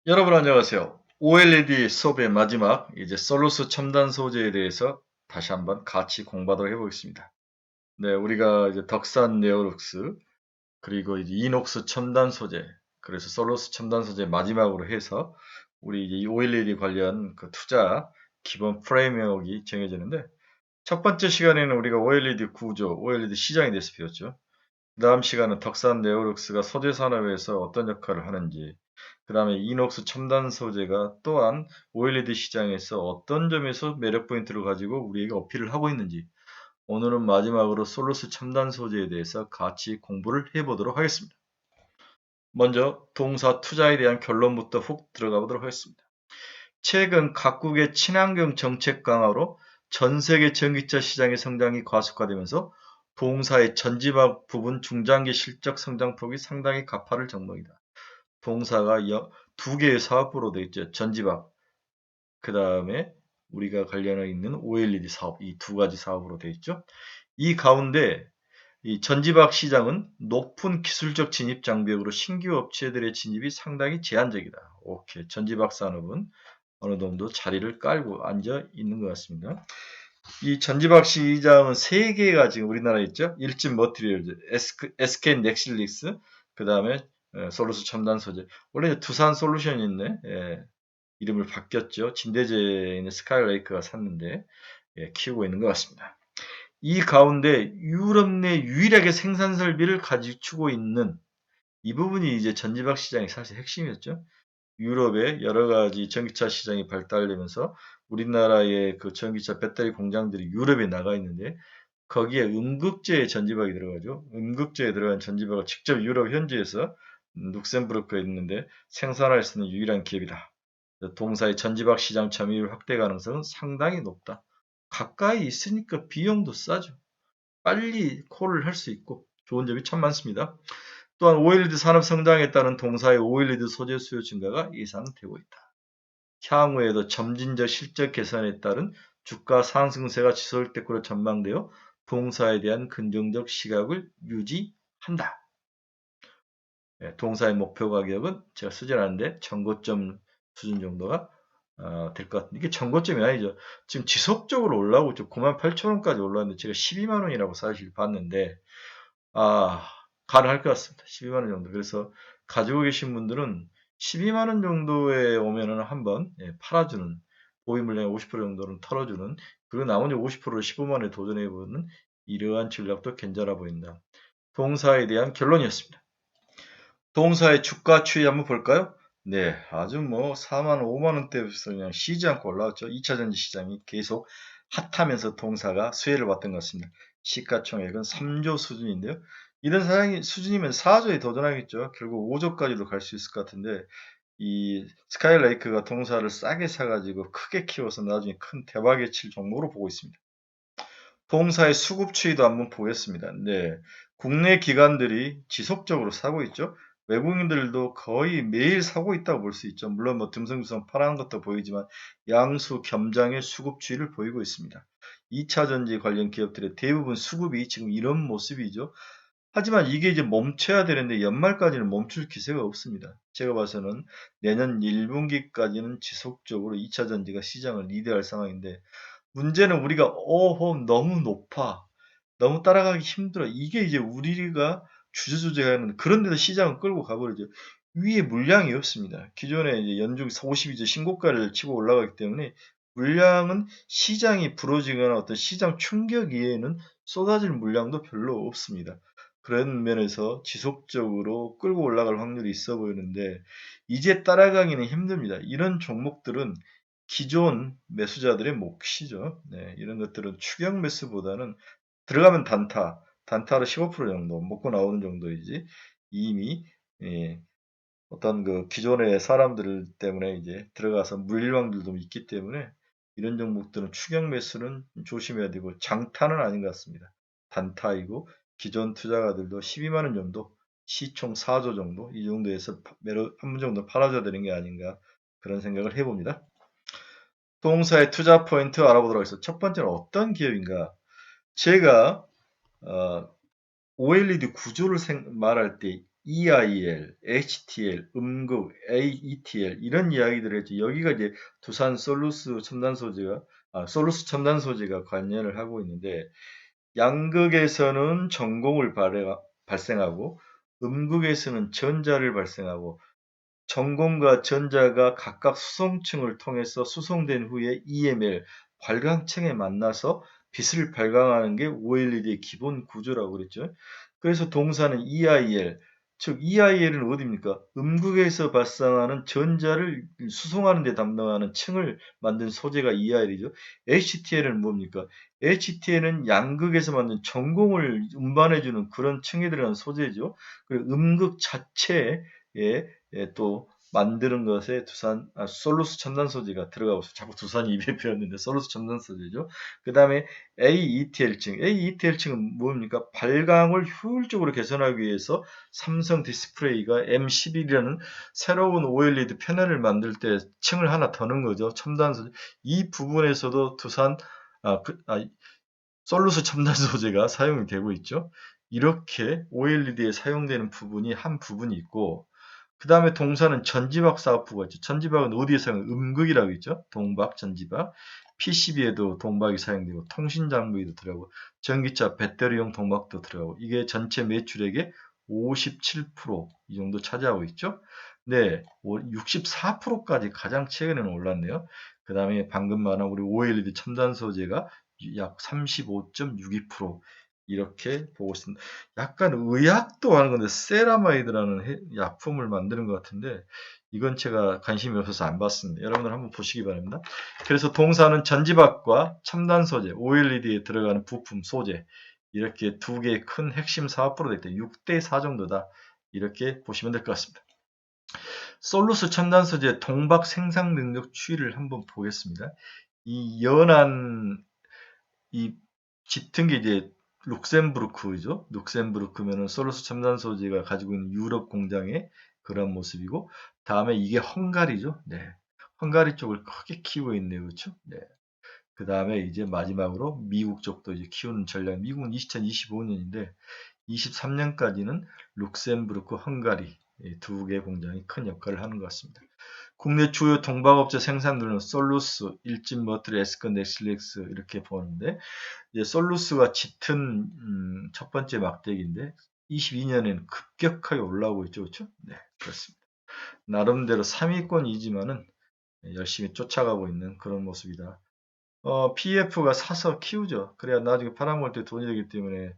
여러분 안녕하세요. OLED 수업의 마지막 이제 솔루스 첨단 소재에 대해서 다시 한번 같이 공부하도록 해보겠습니다. 네, 우리가 이제 덕산 네오룩스 그리고 이제 이녹스 첨단 소재, 그래서 솔루스 첨단 소재 마지막으로 해서 우리 이제 이 OLED 관련 그 투자 기본 프레임워크가 정해지는데, 첫 번째 시간에는 우리가 OLED 구조, OLED 시장에 대해서 배웠죠. 그 다음 시간은 덕산 네오룩스가 소재 산업에서 어떤 역할을 하는지, 그 다음에 이녹스 첨단 소재가 또한 OLED 시장에서 어떤 점에서 매력 포인트를 가지고 우리에게 어필을 하고 있는지, 오늘은 마지막으로 솔루스 첨단 소재에 대해서 같이 공부를 해보도록 하겠습니다. 먼저 동사 투자에 대한 결론부터 훅 들어가 보도록 하겠습니다. 최근 각국의 친환경 정책 강화로 전 세계 전기차 시장의 성장이 과속화되면서 동사의 전지박 부분 중장기 실적 성장폭이 상당히 가파를 정목이다. 동사가 두 개의 사업부로 되어 있죠. 전지박, 그 다음에 우리가 관련해 있는 OLED 사업, 이 두 가지 사업으로 되어 있죠. 이 가운데 이 전지박 시장은 높은 기술적 진입 장벽으로 신규 업체들의 진입이 상당히 제한적이다. 오케이. 전지박 산업은 어느 정도 자리를 깔고 앉아 있는 것 같습니다. 이 전지박 시장은 세 개가 지금 우리나라에 있죠. 일진 머티리얼즈, SK 넥실릭스, 그 다음에 솔루스 첨단 소재. 원래 두산 솔루션이 있네. 예, 이름을 바뀌었죠. 진대재에 있는 스카이레이크가 샀는데 키우고 있는 것 같습니다. 이 가운데 유럽 내 유일하게 생산 설비를 가지고 있는 이 부분이 이제 전지박 시장의 사실 핵심이었죠. 유럽의 여러 가지 전기차 시장이 발달되면서 우리나라의 그 전기차 배터리 공장들이 유럽에 나가 있는데, 거기에 음극재의 전지박이 들어가죠. 음극재에 들어간 전지박을 직접 유럽 현지에서 룩셈부르크에 있는데 생산할 수 있는 유일한 기업이다. 동사의 전지박 시장 점유율 확대 가능성은 상당히 높다. 가까이 있으니까 비용도 싸죠. 빨리 콜을 할 수 있고 좋은 점이 참 많습니다. 또한 OLED 산업 성장에 따른 동사의 OLED 소재 수요 증가가 예상되고 있다. 향후에도 점진적 실적 개선에 따른 주가 상승세가 지속될 것으로 전망되어 동사에 대한 긍정적 시각을 유지한다. 동사의 목표 가격은 제가 쓰진 않는데 전고점 수준 정도가 될 것 같은데, 이게 전고점이 아니죠. 지금 지속적으로 올라오고 있죠. 98,000원까지 올라왔는데 제가 12만 원이라고 사실 봤는데, 아, 가능할 것 같습니다. 12만 원 정도. 그래서 가지고 계신 분들은 12만 원 정도에 오면은 한번 팔아주는, 보유 물량의 50% 정도는 털어주는, 그리고 나머지 50%를 15만 원에 도전해보는 이러한 전략도 괜찮아 보인다. 동사에 대한 결론이었습니다. 동사의 주가 추이 한번 볼까요? 네, 아주 뭐 4만 원, 5만 원대부터 그냥 쉬지 않고 올라왔죠. 2차 전지 시장이 계속 핫하면서 동사가 수혜를 받던 것 같습니다. 시가총액은 3조 수준인데요. 이런 수준이면 4조에 도전하겠죠. 결국 5조까지도 갈 수 있을 것 같은데, 이 스카이레이크가 동사를 싸게 사가지고 크게 키워서 나중에 큰 대박에 칠 종목으로 보고 있습니다. 동사의 수급 추이도 한번 보겠습니다. 네, 국내 기관들이 지속적으로 사고 있죠. 외국인들도 거의 매일 사고 있다고 볼 수 있죠. 물론 뭐 듬성듬성 팔아는 것도 보이지만 양수 겸장의 수급 추이를 보이고 있습니다. 2차 전지 관련 기업들의 대부분 수급이 지금 이런 모습이죠. 하지만 이게 이제 멈춰야 되는데 연말까지는 멈출 기세가 없습니다. 제가 봐서는 내년 1분기까지는 지속적으로 2차 전지가 시장을 리드할 상황인데, 문제는 우리가 너무 높아, 너무 따라가기 힘들어, 이게 이제 우리가 주저주저하는, 그런 데서 시장을 끌고 가버리죠. 위에 물량이 없습니다. 기존에 이제 연중 52주 신고가를 치고 올라가기 때문에 물량은 시장이 부러지거나 어떤 시장 충격 이외에는 쏟아질 물량도 별로 없습니다. 그런 면에서 지속적으로 끌고 올라갈 확률이 있어 보이는데, 이제 따라가기는 힘듭니다. 이런 종목들은 기존 매수자들의 몫이죠. 네, 이런 것들은 추격 매수보다는 들어가면 단타로 15% 정도 먹고 나오는 정도이지, 이미 예, 어떤 그 기존의 사람들 때문에 이제 들어가서 물릴 확률도 있기 때문에 이런 종목들은 추격 매수는 조심해야 되고, 장타는 아닌 것 같습니다. 단타이고 기존 투자가들도 12만 원 정도, 시총 4조 정도, 이 정도에서 매로 한 번 정도 팔아줘야 되는 게 아닌가, 그런 생각을 해봅니다. 동사의 투자 포인트 알아보도록 하겠습니다. 첫 번째는 어떤 기업인가? 제가 OLED 구조를 말할 때 EIL, HTL, 음극, AETL 이런 이야기들을 했죠. 여기가 이제 두산 솔루스 첨단 소재가 솔루스 첨단 소재가 관여를 하고 있는데 양극에서는 전공을 발생하고 음극에서는 전자를 발생하고 전공과 전자가 각각 수송층을 통해서 수송된 후에 EML 발광층에 만나서 빛을 발광하는 게 OLED의 기본 구조라고 그랬죠. 그래서 동사는 EIL, 즉 EIL은 어디입니까? 음극에서 발생하는 전자를 수송하는 데 담당하는 층을 만든 소재가 EIL이죠. HTL은 뭡니까? HTL은 양극에서 만든 전공을 운반해주는 그런 층에 들어간 소재죠. 그리고 음극 자체에 또 만드는 것에 솔루스 첨단 소재가 들어가고 있어요. 자꾸 두산이 입에 배었는데 솔루스 첨단 소재죠. 그 다음에 AETL층. AETL층은 뭡니까? 발광을 효율적으로 개선하기 위해서 삼성 디스플레이가 M11이라는 새로운 OLED 패널을 만들 때 층을 하나 더 넣은 거죠. 첨단 소재. 이 부분에서도 솔루스 첨단 소재가 사용이 되고 있죠. 이렇게 OLED에 사용되는 부분이 한 부분이 있고 그 다음에 동사는 전지박 사업부가 있죠. 전지박은 어디에 사용해요? 음극이라고 있죠. 동박, 전지박. PCB에도 동박이 사용되고 통신 장비에도 들어가고 전기차 배터리용 동박도 들어가고 이게 전체 매출액의 57%이 정도 차지하고 있죠. 네, 64%까지 가장 최근에는 올랐네요. 그 다음에 방금 말한 우리 OLED 첨단 소재가 약 35.62% 이렇게 보고 있습니다. 약간 의학도 하는 건데 세라마이드라는 약품을 만드는 것 같은데 이건 제가 관심이 없어서 안 봤습니다. 여러분들 한번 보시기 바랍니다. 그래서 동사는 전지박과 첨단 소재, OLED에 들어가는 부품, 소재 이렇게 두 개의 큰 핵심 사업부로 되어 있다. 6대4 정도다. 이렇게 보시면 될 것 같습니다. 솔루스 첨단 소재 동박 생산 능력 추이를 한번 보겠습니다. 이 연한 이 짙은 게 이제 룩셈부르크죠. 룩셈부르크면은 솔루스 첨단 소재가 가지고 있는 유럽 공장의 그런 모습이고, 다음에 이게 헝가리죠. 네. 헝가리 쪽을 크게 키우고 있네요. 그렇죠? 네. 그 다음에 이제 마지막으로 미국 쪽도 이제 키우는 전략. 미국은 2025년인데 23년까지는 룩셈부르크, 헝가리 두 개 공장이 큰 역할을 하는 것 같습니다. 국내 주요 동박업체 생산들은 솔루스, 일진 머트리, 에스컨, 넥슬렉스 이렇게 보는데 이제 솔루스가 짙은 첫 번째 막대기인데 22년에는 급격하게 올라오고 있죠. 그렇죠? 네, 그렇습니다. 나름대로 3위권이지만은 열심히 쫓아가고 있는 그런 모습이다. PF가 사서 키우죠. 그래야 나중에 팔아먹을 때 돈이 되기 때문에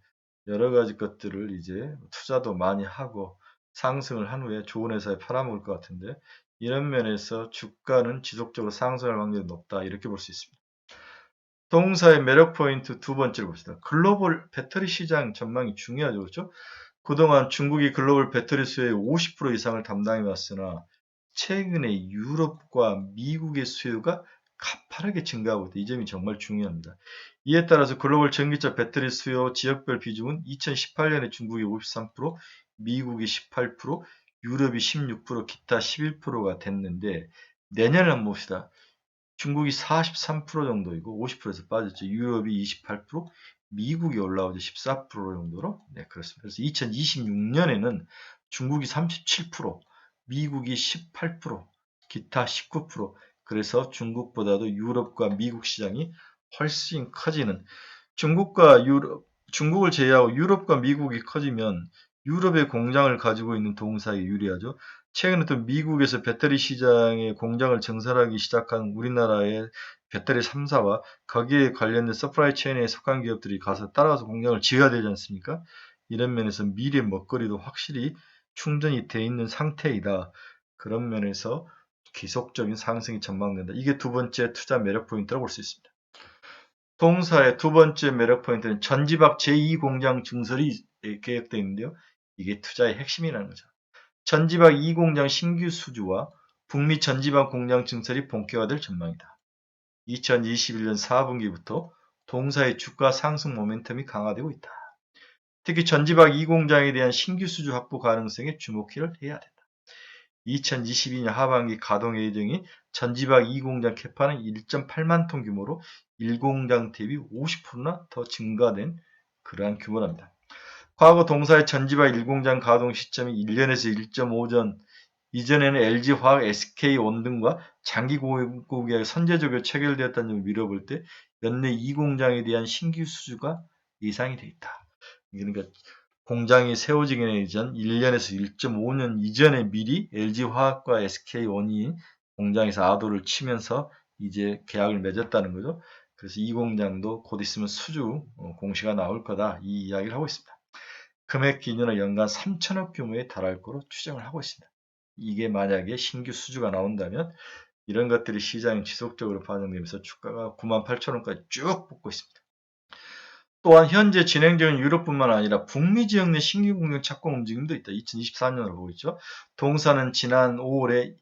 여러 가지 것들을 이제 투자도 많이 하고 상승을 한 후에 좋은 회사에 팔아먹을 것 같은데 이런 면에서 주가는 지속적으로 상승할 확률이 높다. 이렇게 볼 수 있습니다. 동사의 매력 포인트 두 번째로 봅시다. 글로벌 배터리 시장 전망이 중요하죠. 그렇죠? 그동안 중국이 글로벌 배터리 수요의 50% 이상을 담당해 왔으나 최근에 유럽과 미국의 수요가 가파르게 증가하고 있다. 이 점이 정말 중요합니다. 이에 따라서 글로벌 전기차 배터리 수요 지역별 비중은 2018년에 중국이 53%, 미국이 18%, 유럽이 16%, 기타 11%가 됐는데 내년을 한번 봅시다. 중국이 43% 정도이고 50%에서 빠졌죠. 유럽이 28%, 미국이 올라오죠. 14% 정도로. 네, 그렇습니다. 그래서 2026년에는 중국이 37%, 미국이 18%, 기타 19%. 그래서 중국보다도 유럽과 미국 시장이 훨씬 커지는 중국을 제외하고 유럽과 미국이 커지면 유럽의 공장을 가지고 있는 동사에 유리하죠. 최근에 또 미국에서 배터리 시장에 공장을 증설하기 시작한 우리나라의 배터리 3사와 거기에 관련된 서프라이 체인에 속한 기업들이 가서 따라가서 공장을 지어야 되지 않습니까? 이런 면에서 미래 먹거리도 확실히 충전이 돼 있는 상태이다. 그런 면에서 지속적인 상승이 전망된다. 이게 두 번째 투자 매력 포인트라고 볼 수 있습니다. 동사의 두 번째 매력 포인트는 전지박 제2공장 증설이 계획되어 있는데요. 이게 투자의 핵심이라는 거죠. 전지박 2공장 신규 수주와 북미 전지박 공장 증설이 본격화될 전망이다. 2021년 4분기부터 동사의 주가 상승 모멘텀이 강화되고 있다. 특히 전지박 2공장에 대한 신규 수주 확보 가능성에 주목을 해야 된다. 2022년 하반기 가동 예정인 전지박 2공장 캐파는 1.8만 톤 규모로 1공장 대비 50%나 더 증가된 그러한 규모랍니다. 과거 동사의 전지발 1공장 가동 시점이 1년에서 1.5년, 이전에는 LG화학, SK온 등과 장기 공급 계약이 선제적으로 체결되었다는 점을 미뤄볼 때 연내 이 공장에 대한 신규 수주가 예상이 돼 있다. 그러니까 공장이 세워지기 전 1년에서 1.5년 이전에 미리 LG화학과 SK온이 공장에서 아도를 치면서 이제 계약을 맺었다는 거죠. 그래서 이 공장도 곧 있으면 수주 공시가 나올 거다, 이 이야기를 하고 있습니다. 금액 기준은 연간 3천억 규모에 달할 거로 추정을 하고 있습니다. 이게 만약에 신규 수주가 나온다면 이런 것들이 시장에 지속적으로 반영되면서 주가가 98,000원까지 쭉 붙고 있습니다. 또한 현재 진행 중인 유럽뿐만 아니라 북미 지역 내 신규 공장 착공 움직임도 있다. 2024년으로 보고 있죠. 동사는 지난 5월에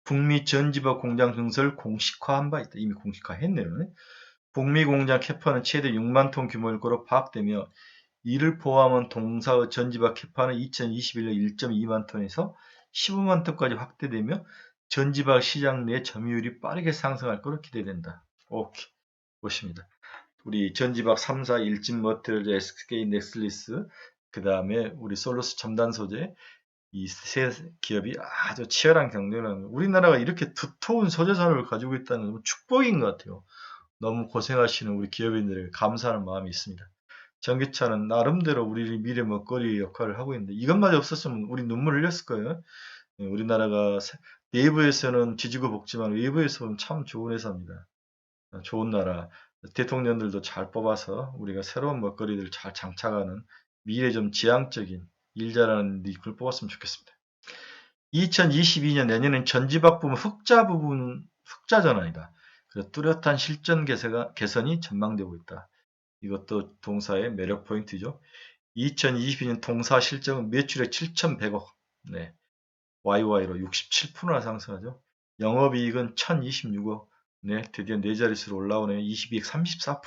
북미 전지법 공장 증설 공식화한 바 있다. 이미 공식화했네요. 북미 공장 캐파는 최대 6만 톤 규모일 거로 파악되며 이를 포함한 동사의 전지박 캐파는 2021년 1.2만 톤에서 15만 톤까지 확대되며 전지박 시장 내 점유율이 빠르게 상승할 것으로 기대된다. 오케이. 보십니다. 우리 전지박 3사, 일진머틀, SK 넥슬리스, 그 다음에 우리 솔루스 첨단 소재, 이 세 기업이 아주 치열한 경쟁을 하는 거예요. 우리나라가 이렇게 두터운 소재 산업을 가지고 있다는 건 축복인 것 같아요. 너무 고생하시는 우리 기업인들에게 감사하는 마음이 있습니다. 전기차는 나름대로 우리 미래 먹거리 역할을 하고 있는데 이것마저 없었으면 우리 눈물 흘렸을 거예요. 우리나라가 내부에서는 지지고 볶지만 외부에서 보면 참 좋은 회사입니다. 좋은 나라. 대통령들도 잘 뽑아서 우리가 새로운 먹거리들을 잘 장착하는 미래 좀 지향적인 일 잘하는 리크를 뽑았으면 좋겠습니다. 2022년 내년엔 전지박 부분 흑자 전환이다. 그래서 뚜렷한 실전 개선이 전망되고 있다. 이것도 동사의 매력 포인트죠. 2022년 동사 실적은 매출액 7,100억, 네, YY로 67%나 상승하죠. 영업이익은 1,026억, 네, 드디어 네 자릿수로 올라오네요. 22억 34%.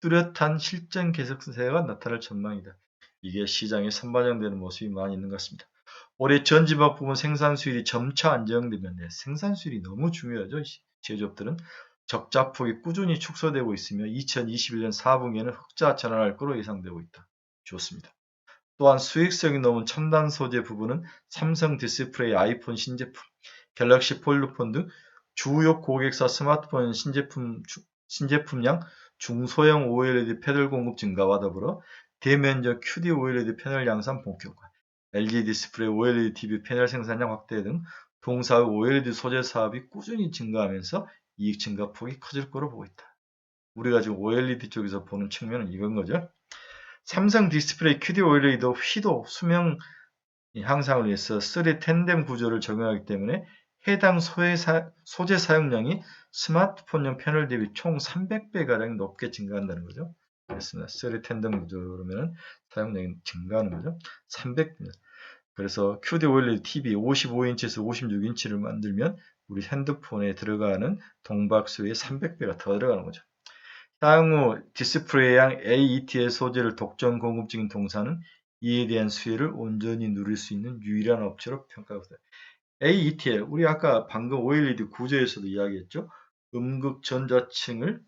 뚜렷한 실전 개선세가 나타날 전망이다. 이게 시장에 선반영되는 모습이 많이 있는 것 같습니다. 올해 전지박 부분 생산 수율이 점차 안정되면 생산 수율이 너무 중요하죠. 제조업들은 적자폭이 꾸준히 축소되고 있으며 2021년 4분기에는 흑자 전환할 것으로 예상되고 있다. 좋습니다. 또한 수익성이 높은 첨단 소재 부분은 삼성 디스플레이, 아이폰 신제품, 갤럭시 폴드폰 등 주요 고객사 스마트폰 신제품량 중소형 OLED 패널 공급 증가와 더불어 대면적 QD OLED 패널 양산 본격화, LG 디스플레이 OLED TV 패널 생산량 확대 등 동사의 OLED 소재 사업이 꾸준히 증가하면서 이익 증가 폭이 커질 거로 보고 있다. 우리가 지금 OLED 쪽에서 보는 측면은 이건 거죠. 삼성 디스플레이 QD OLED도 휘도 수명 향상을 위해서 3 텐뎀 구조를 적용하기 때문에 해당 소재 사용량이 스마트폰용 패널 대비 총 300배가량 높게 증가한다는 거죠. 그렇습니다. 3 텐뎀 구조로면 사용량이 증가하는 거죠. 300배. 그래서 QD OLED TV 55인치에서 56인치를 만들면 우리 핸드폰에 들어가는 동박수의 300배가 더 들어가는 거죠. 향후 디스플레이양 AETL 소재를 독점 공급 중인 동사는 이에 대한 수혜를 온전히 누릴 수 있는 유일한 업체로 평가하고 있다. AETL, 우리 아까 방금 OLED 구조에서도 이야기했죠. 음극 전자층을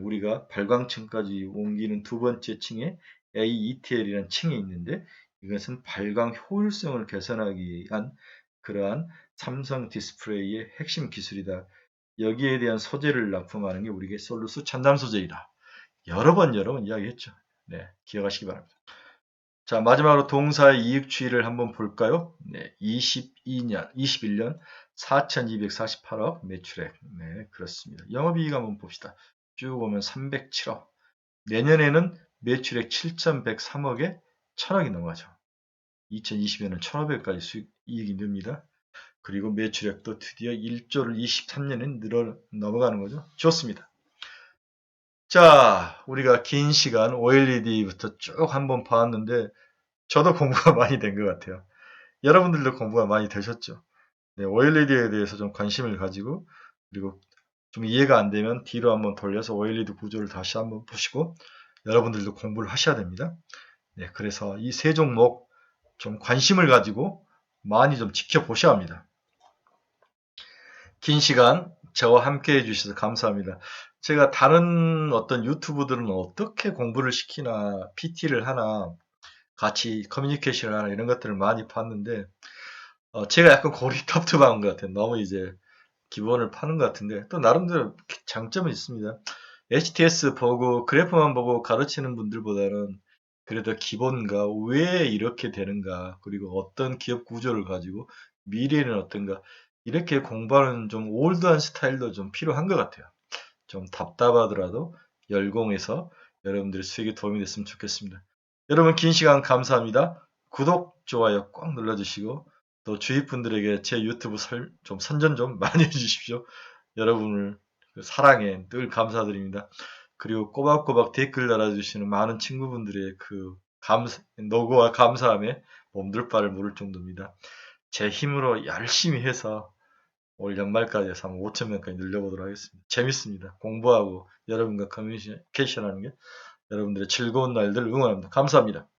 우리가 발광층까지 옮기는 두 번째 층에 AETL이라는 층이 있는데 이것은 발광 효율성을 개선하기 위한 그러한 삼성 디스플레이의 핵심 기술이다. 여기에 대한 소재를 납품하는 게 우리에게 솔루스 첨단 소재이다. 여러 번 이야기했죠. 네, 기억하시기 바랍니다. 자, 마지막으로 동사의 이익 추이를 한번 볼까요? 네, 21년 4,248억 매출액. 네, 그렇습니다. 영업이익 한번 봅시다. 쭉 오면 307억. 내년에는 매출액 7,103억에 1,000억이 넘어가죠. 2020년은 1,500까지 수익 이익이 늡니다. 그리고 매출액도 드디어 1조를 23년에 넘어가는 거죠. 좋습니다. 자, 우리가 긴 시간 OLED부터 쭉 한번 봤는데 저도 공부가 많이 된 것 같아요. 여러분들도 공부가 많이 되셨죠? 네, OLED에 대해서 좀 관심을 가지고 그리고 좀 이해가 안 되면 뒤로 한번 돌려서 OLED 구조를 다시 한번 보시고 여러분들도 공부를 하셔야 됩니다. 네, 그래서 이 세 종목 좀 관심을 가지고 많이 좀 지켜보셔야 합니다. 긴 시간 저와 함께 해주셔서 감사합니다. 제가 다른 어떤 유튜브들은 어떻게 공부를 시키나 PT를 하나 같이 커뮤니케이션을 하나 이런 것들을 많이 봤는데 제가 약간 고리텁텁한 것 같아요. 너무 이제 기본을 파는 것 같은데 또 나름대로 장점은 있습니다. HTS 보고 그래프만 보고 가르치는 분들보다는 그래도 기본과 왜 이렇게 되는가 그리고 어떤 기업 구조를 가지고 미래는 어떤가 이렇게 공부하는 좀 올드한 스타일도 좀 필요한 것 같아요. 좀 답답하더라도 열공해서 여러분들의 수익에 도움이 됐으면 좋겠습니다. 여러분 긴 시간 감사합니다. 구독, 좋아요 꼭 눌러주시고 또 주위 분들에게 제 유튜브 좀 선전 좀 많이 해주십시오. 여러분을 그 사랑에 늘 감사드립니다. 그리고 꼬박꼬박 댓글 달아주시는 많은 친구분들의 그 노고와 감사함에 몸둘 바를 모를 정도입니다. 제 힘으로 열심히 해서 올 연말까지 해서 한 5천 명까지 늘려보도록 하겠습니다. 재밌습니다. 공부하고 여러분과 커뮤니케이션 하는 게 여러분들의 즐거운 날들 응원합니다. 감사합니다.